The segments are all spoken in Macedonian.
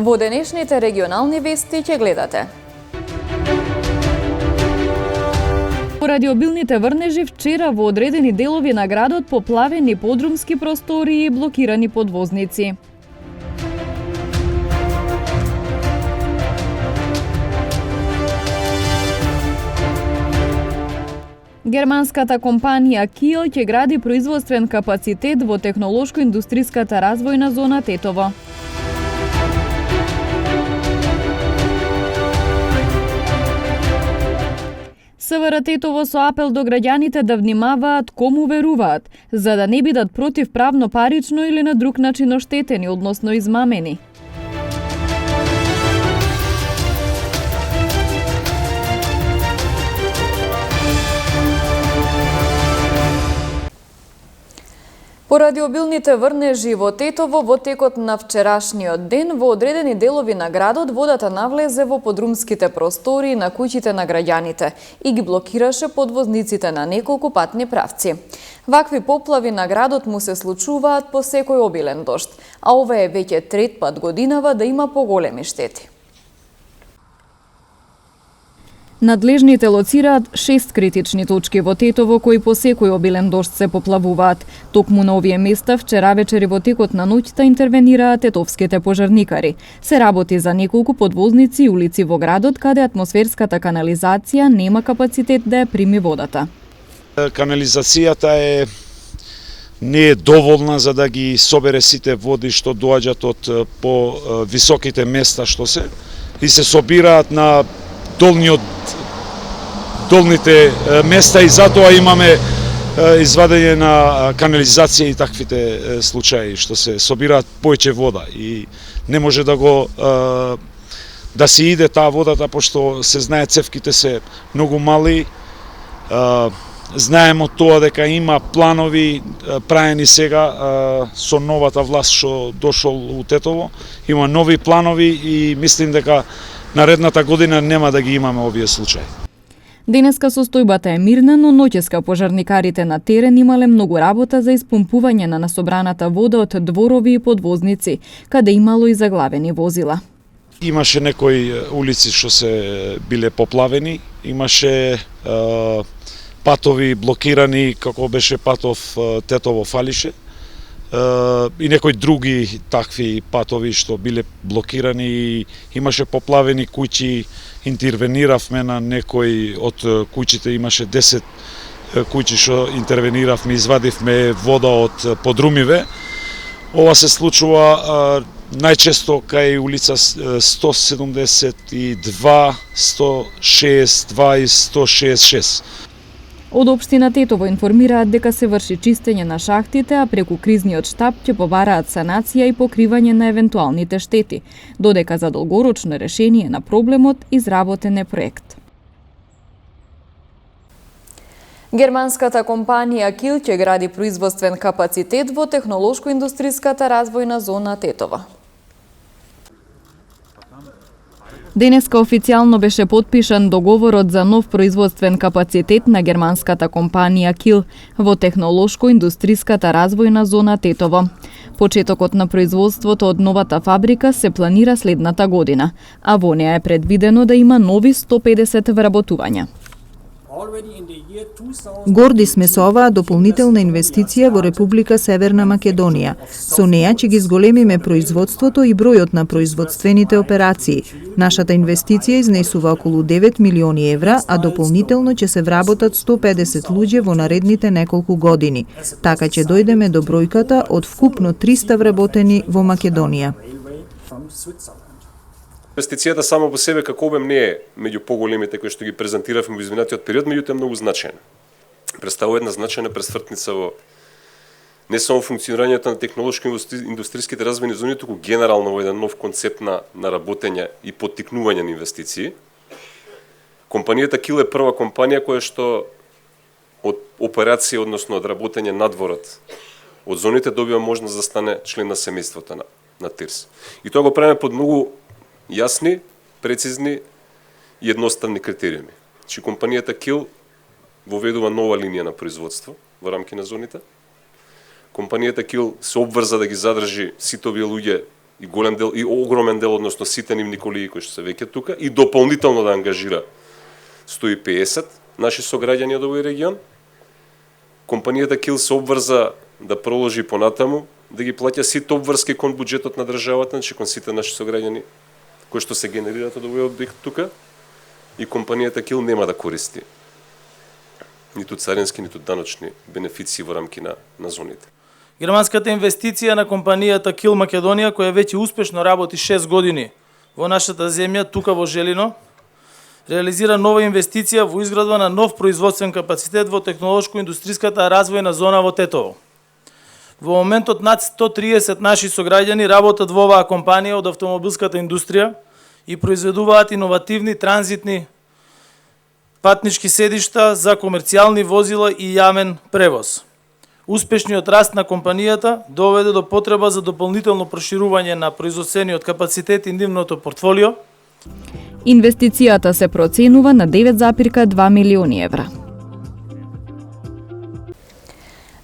Во денешните регионални вести ќе гледате. Поради обилните врнежи вчера во одредени делови на градот поплавени подрумски простории и блокирани подвозници. Германската компанија Kiel ќе гради производствен капацитет во технолошко-индустриската развојна зона Тетово. СВР Тетово со апел до граѓаните да внимаваат кому веруваат, за да не бидат противправно парично или на друг начин оштетени, односно измамени. Поради обилните врнежи во Тетово во текот на вчерашниот ден во одредени делови на градот водата навлезе во подрумските простории на куќите на граѓаните и ги блокираше подвозниците на неколку патни правци. Вакви поплави на градот му се случуваат по секој обилен дожд, а ова е веќе трет пат годинава да има поголеми штети. Надлежните лоцираат 6 критични точки во Тетово кои по секој обилен дожд се поплавуваат. Токму на овие места вчера вечер и во текот на ноќта интервенираат тетовските пожарникари. Се работи за неколку подвозници и улици во градот каде атмосферската канализација нема капацитет да ја прими водата. Канализацијата не е доволна за да ги собере сите води што доаѓаат од по високите места што се и се собираат на долните места и затоа имаме извадење на канализација и таквите случаи што се собираат повеќе вода и не може да се иде таа водата пошто се знае цевките се многу мали. Знаеме од тоа дека има планови правени сега со новата власт што дошол у Тетово, има нови планови и мислим дека наредната година нема да ги имаме овие случаи. Денеска состојбата е мирна, но ноќеска пожарникарите на терен имале многу работа за испумпување на насобраната вода од дворови и подвозници, каде имало и заглавени возила. Имаше некои улици што се биле поплавени, имаше патови блокирани, како беше патов Тетово-Фалише, и некои други такви патови што биле блокирани и имаше поплавени куќи, интервениравме на некои од куќите, имаше 10 куќи што интервениравме, извадивме вода од подрумиве. Ова се случува најчесто кај улица 172, 162 и 166. Од општина Тетово информираат дека се врши чистење на шахтите, а преку кризниот штаб ќе побараат санација и покривање на евентуалните штети, додека за долгорочно решение на проблемот изработен е проект. Германската компанија Kiel ќе гради производствен капацитет во технолошко-индустриската развојна зона Тетово. Денеска официјално беше потпишан договорот за нов производствен капацитет на германската компанија Kiel во технолошко-индустриската развојна зона Тетово. Почетокот на производството од новата фабрика се планира следната година, а во неа е предвидено да има нови 150 вработувања. Горди сме со оваа дополнителна инвестиција во Република Северна Македонија. Со неа ќе ги зголемиме производството и бројот на производствените операции. Нашата инвестиција изнесува околу 9 милиони евра, а дополнително ќе се вработат 150 луѓе во наредните неколку години. Така ќе дојдеме до бројката од вкупно 300 вработени во Македонија. Инвестицијата само по себе како обем не е меѓу поголемите кои што ги презентиравме во изминатиот период, меѓутоа е многу значајна. Представува една значајна пресвртница во не само функционирањето на технолошко-индустриските развојни зони, туку генерално во еден нов концепт на работење и поттикнување на инвестиции. Компанијата Kiel е прва компанија која што од операција, односно од работење надворот од зоните добива можност да стане член на семејството на ТИРС. И тоа го правиме под многу јасни, прецизни и едноставни критериуми. Значи компанијата Kiel воведува нова линија на производство во рамки на зоните. Компанијата Kiel се обврза да ги задржи сите овие луѓе и голем дел и огромен дел, односно сите нивни колеги кои што се веќе тука, и дополнително да ангажира 150 наши сограѓани од овој регион. Компанијата KIL се обврза да продолжи понатаму, да ги плаќа сите обврски кон буџетот на државата, значи кон сите наши сограѓани кои што се генерираат од овој објект тука, и компанијата KIL нема да користи ниту царински, ниту даночни бенефиции во рамки на зоните. Германската инвестиција на компанијата KIL Македонија, која веќе успешно работи 6 години во нашата земја, тука во Желино, реализира нова инвестиција во изградба на нов производствен капацитет во технолошко-индустријската развојна зона во Тетово. Во моментот над 130 наши сограѓани работат во оваа компанија од автомобилската индустрија и произведуваат иновативни транзитни патнички седишта за комерцијални возила и јавен превоз. Успешниот раст на компанијата доведе до потреба за дополнително проширување на производствениот капацитет и нивното портфолио. Инвестицијата се проценува на 9,2 милиони евра.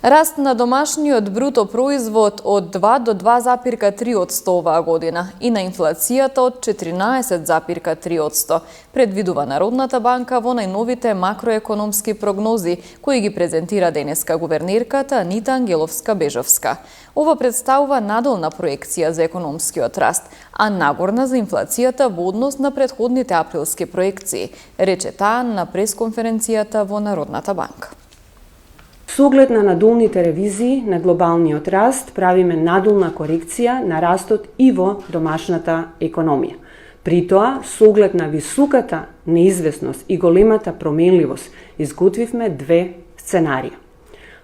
Раст на домашниот бруто производ од 2 до 2,3% оваа година и на инфлацијата од 14,3%, предвидува Народната банка во најновите макроекономски прогнози, кои ги презентира денеска гувернерката Анита Ангеловска-Бежовска. Ова представува надолна проекција за економскиот раст, а нагорна за инфлацијата во однос на претходните априлски проекции, рече таа на пресконференцијата во Народната банка. Со оглед на надолните ревизии на глобалниот раст, правиме надолна корекција на растот и во домашната економија. При тоа, со оглед на високата неизвестност и големата променливост, изготвивме две сценарија.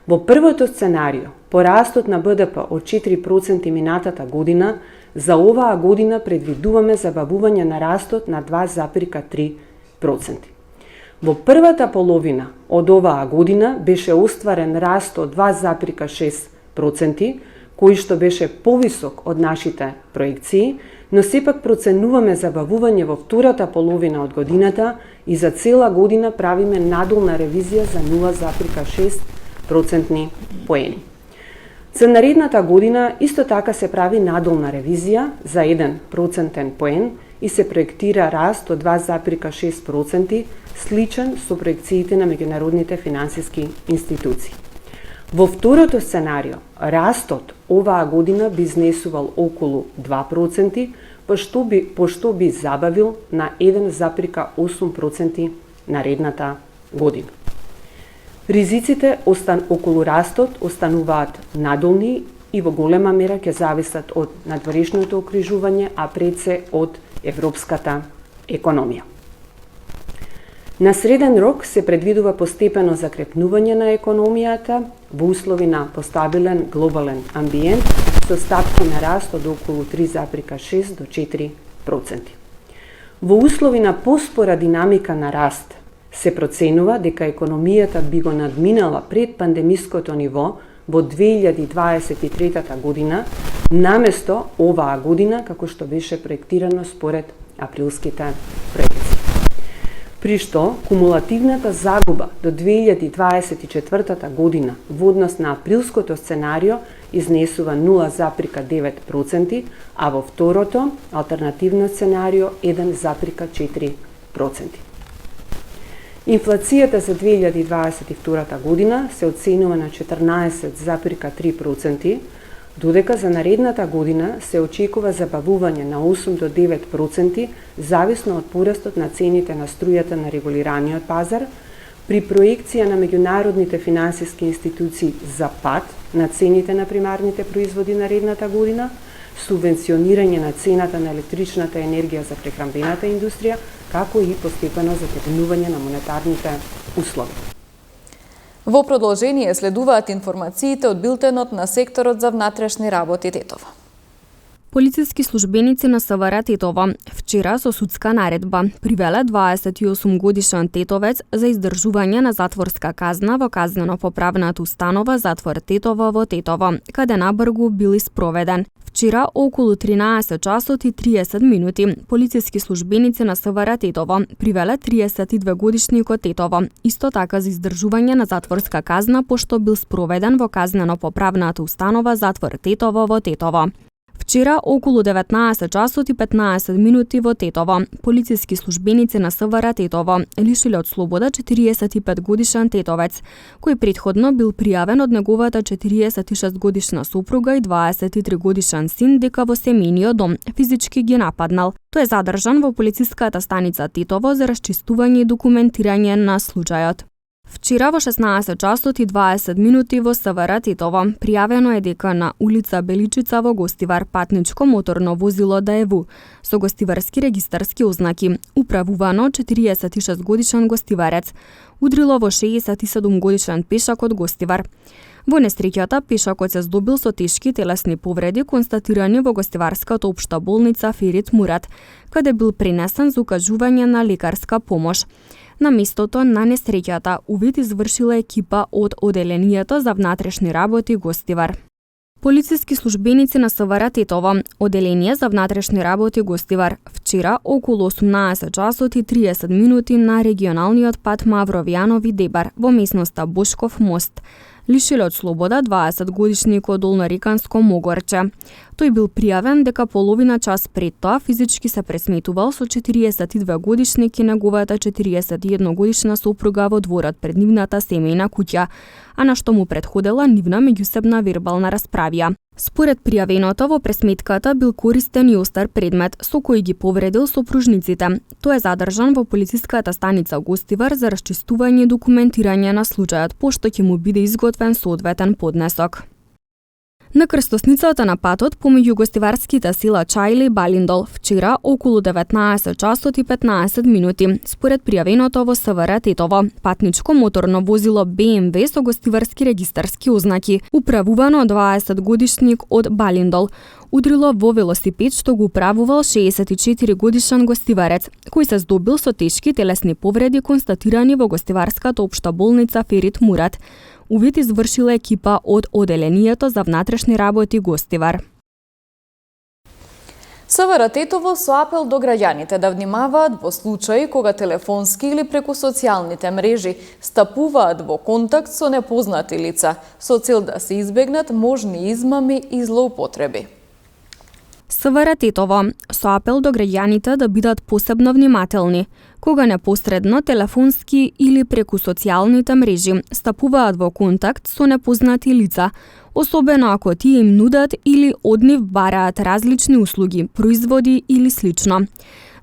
Во првото сценарио, порастот на БДП од 4% минатата година, за оваа година предвидуваме забавување на растот на 2,3%. Во првата половина од оваа година беше остварен раст од 2,6%, кој што беше повисок од нашите проекции, но сепак проценуваме забавување во втората половина од годината и за цела година правиме надолна ревизија за 0,6% поени. За наредната година исто така се прави надолна ревизија за 1% поен и се проектира раст од 2,6%, сличен со проекциите на меѓународните финансиски институции. Во второто сценарио, растот оваа година би изнесувал околу 2%, пошто би забавил на 1,8% наредната година. Ризиците околу растот остануваат надолни и во голема мера ќе зависат од надворешното окружување, а пред се од европската економија. На среден рок се предвидува постепено закрепнување на економијата во услови на постабилен глобален амбиент со стапки на раст од околу 3,6 до 4%. Во услови на поспора динамика на раст се проценува дека економијата би го надминала пред пандемиското ниво во 2023 година, наместо оваа година како што беше проектирано според априлските проекции. При што кумулативната загуба до 2024 година во однос на априлското сценарио изнесува 0,9%, а во второто, алтернативно сценарио 1,4%. Инфлацијата за 2022 година се оценува на 14,3%, додека за наредната година се очекува забавување на 8 до 9%, зависно од порастот на цените на струјата на регулираниот пазар, при проекција на меѓународните финансиски институции за пад на цените на примарните производи наредната година, субвенционирање на цената на електричната енергија за прехранбената индустрија, како и постепено затегнување на монетарните услови. Во продолжение следуваат информациите од билтенот на секторот за внатрешни работи Тетово. Полициски службеници на СВР Тетово вчера со судска наредба привеле 28 годишен тетовец за издржување на затворска казна во казнено-поправната установа Затвор Тетово во Тетово, каде набргу бил испроведен. Вчера околу 13 часот и 30 минути полициски службеници на СВР Тетово привеле 32 годишникот Тетово, исто така за издржување на затворска казна пошто бил спроведен во казнено-поправната установа Затвор Тетово во Тетово. Вчера околу 19 часот и 15 минути во Тетово, полициски службеници на СВР Тетово лишиле од слобода 45 годишен тетовец, кој претходно бил пријавен од неговата 46 годишна сопруга и 23 годишен син дека во семејниот дом физички ги нападнал. Тој е задржан во полициската станица Тетово за расчистување и документирање на случајот. Вчера во 16 часот и 20 минути во СВР Тетово пријавено е дека на улица Беличица во Гостивар патничко моторно возило ДАЕВУ со гостиварски регистарски ознаки, управувано 46 годишен гостиварец, удрило во 67 годишен пешак од Гостивар. Во несреќата пешакот се здобил со тешки телесни повреди констатирани во Гостиварската општа болница Ферит Мурат, каде бил пренесен за укажување на лекарска помош. На местото на несреќата увид извршила екипа од Оделението за внатрешни работи Гостивар. Полициски службеници на СВР Тетово, Оделение за внатрешни работи Гостивар, вчера околу 18 часот и 30 минути на регионалниот пат Мавровјанови Дебар во местноста Бошков мост лишиле од слобода 20 годишникот Долнореканско Могорче. Тој бил пријавен дека половина час пред тоа физички се пресметувал со 42 годишник и неговата 41 годишна сопруга во дворот пред нивната семејна куќа, а на што му претходела нивна меѓусебна вербална расправија. Според пријавеното во пресметката бил користен и остар предмет со кој ги повредил сопружниците. Тој е задржан во полициската станица Гостивар за расчистување и документирање на случајот, пошто ќе му биде изготвен соодветен поднесок. На крстосницата на патот помеѓу гостиварските села Чајле и Балиндол вчера околу 19 часот и 15 минути, според пријавеното во СВР Тетово, патничко моторно возило БМВ со гостиварски регистарски ознаки, управувано 20 годишник од Балиндол, удрило во велосипед што го управувал 64 годишен гостиварец, кој се здобил со тешки телесни повреди констатирани во Гостиварската општа болница Ферит Мурат. Увид извршила екипа од Оделението за внатрешни работи Гостивар. СВР Тетово со апел до граѓаните да внимаваат во случаи кога телефонски или преку социјалните мрежи стапуваат во контакт со непознати лица, со цел да се избегнат можни измами и злоупотреби. СВР Тетово со апел до граѓаните да бидат посебно внимателни кога непосредно телефонски или преку социјалните мрежи стапуваат во контакт со непознати лица, особено ако тие им нудат или од нив бараат различни услуги, производи или слично.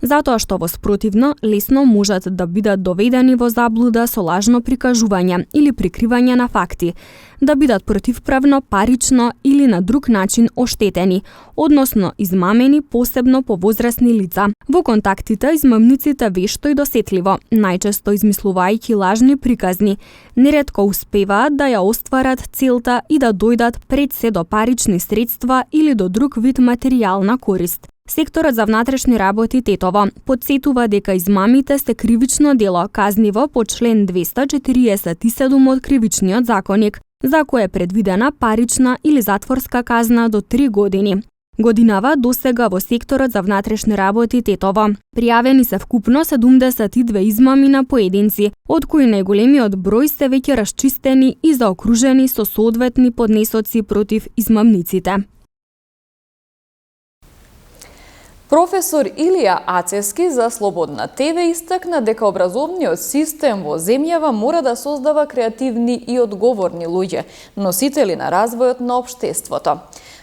Затоа што во спротивно лесно можат да бидат доведени во заблуда со лажно прикажување или прикривање на факти, да бидат противправно, парично или на друг начин оштетени, односно измамени посебно по возрастни лица. Во контактите измамниците вешто и досетливо, најчесто измислувајќи лажни приказни, неретко успеваат да ја остварат целта и да дојдат пред се до парични средства или до друг вид материјална корист. Секторот за внатрешни работи Тетово потсетува дека измамите се кривично дело, казниво по член 247 од Кривичниот законник, за кој е предвидена парична или затворска казна до 3 години. Годинава досега во секторот за внатрешни работи Тетово пријавени се вкупно 72 измами на поединци, од кои најголемиот број се веќе расчистени и заокружени со соодветни поднесоци против измамниците. Професор Илија Ацески за Слободна ТВ истакна дека образовниот систем во земјава мора да создава креативни и одговорни луѓе, носители на развојот на општеството.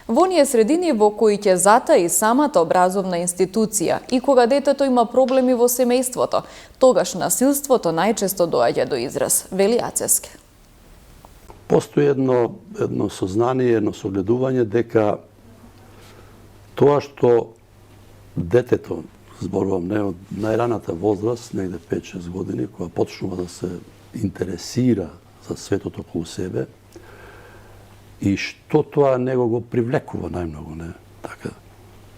Во оние средини во кои ќе затаи самата образовна институција и кога детето има проблеми во семејството, тогаш насилството најчесто доаѓа до израз, вели Ацески. Постои едно сознание, едно согледување дека тоа што детето, зборувам не од најраната возраст, негде 5-6 години, кога почнува да се интересира за светот околу себе, и што тоа него го привлекува најмногу, не? Така.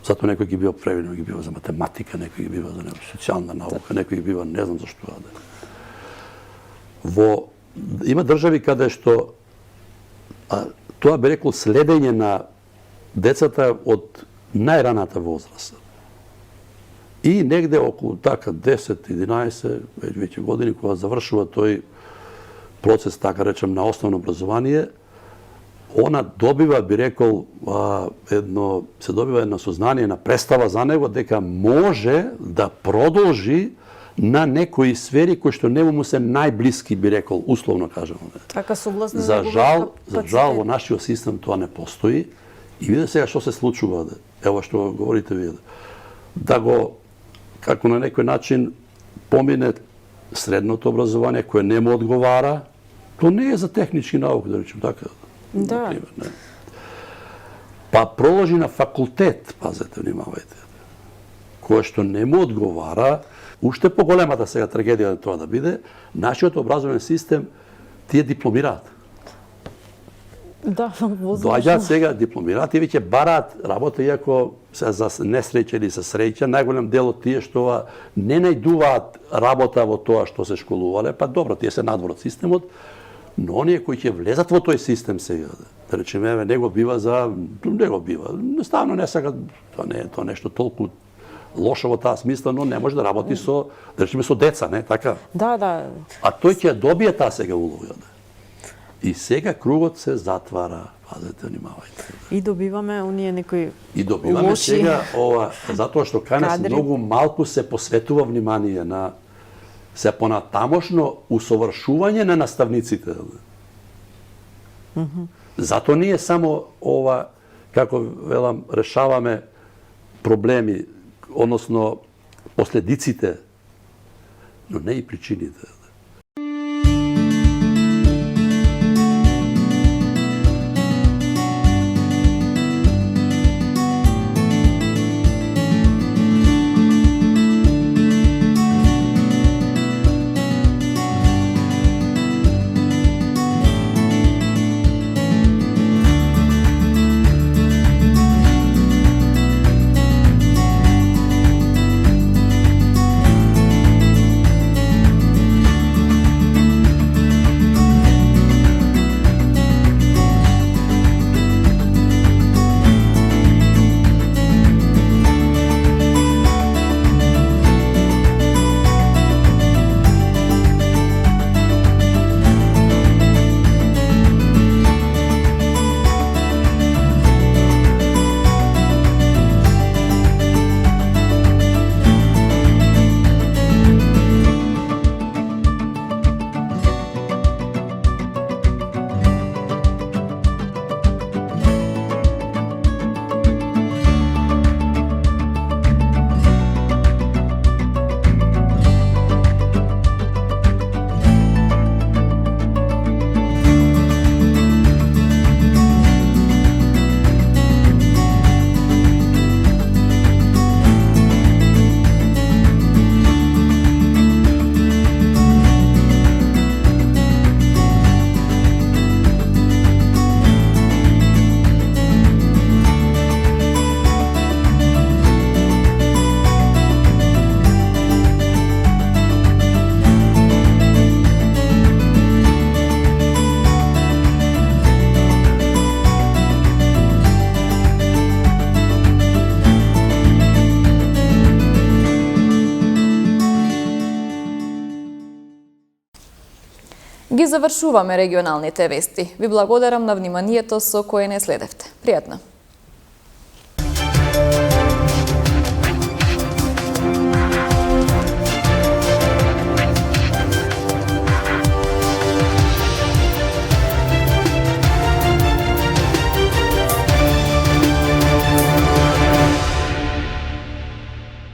Затоа некој ги бива преведен, ги бива за математика, некој ги бива за социјална наука, некој ги бива не знам за што раде. Има држави каде што тоа би рекол следење на децата од најраната возраст. И негде околу така 10-11 веќе години, кога завршува тој процес, така речем, на основно образование, она добива, би рекол, се добива едно сознание, една представа за него дека може да продолжи на некои сфери кои што нему му се најблиски, би рекол, условно кажано. Така согласно За жал во нашиот систем тоа не постои. И виде сега што се случува. Ево што говорите вие. Да го, како на некој начин, помине средното образование кое не му одговара, то не е за технички науки, да речем така. Да. Например, не. Па проложи на факултет, пазете, внимавајте, кое што не му одговара, уште поголемата сега трагедија на тоа да биде, нашиот образовен систем тие дипломираат. Да, Доаѓаат сега дипломираат и веќе бараат работа, иако се за несреќа или се среќа, најголем дел од тие што не најдуваат работа во тоа што се школувале, па добро, тие се надвор од системот, но оние кои ќе влезат во тој систем сега, да речеме, не го бива. Ставно не сака, тоа нешто толку лошо во таа смисла, но не може да работи со, да речеме, со деца, не така? Да. А тој ќе добие таа сега улога. И сега кругот се затвара, пазете, внимавајте. И добиваме оние некои И добиваме лоши сега ова, затоа што кај нас кадри. многу малку се посветува внимание на се понатамошно усовршување на наставниците. Зато ние само ова, како велам, решаваме проблеми, односно последиците, но не и причините. Ги завршуваме регионалните вести. Ви благодарам на вниманието со кое не следевте. Пријатно!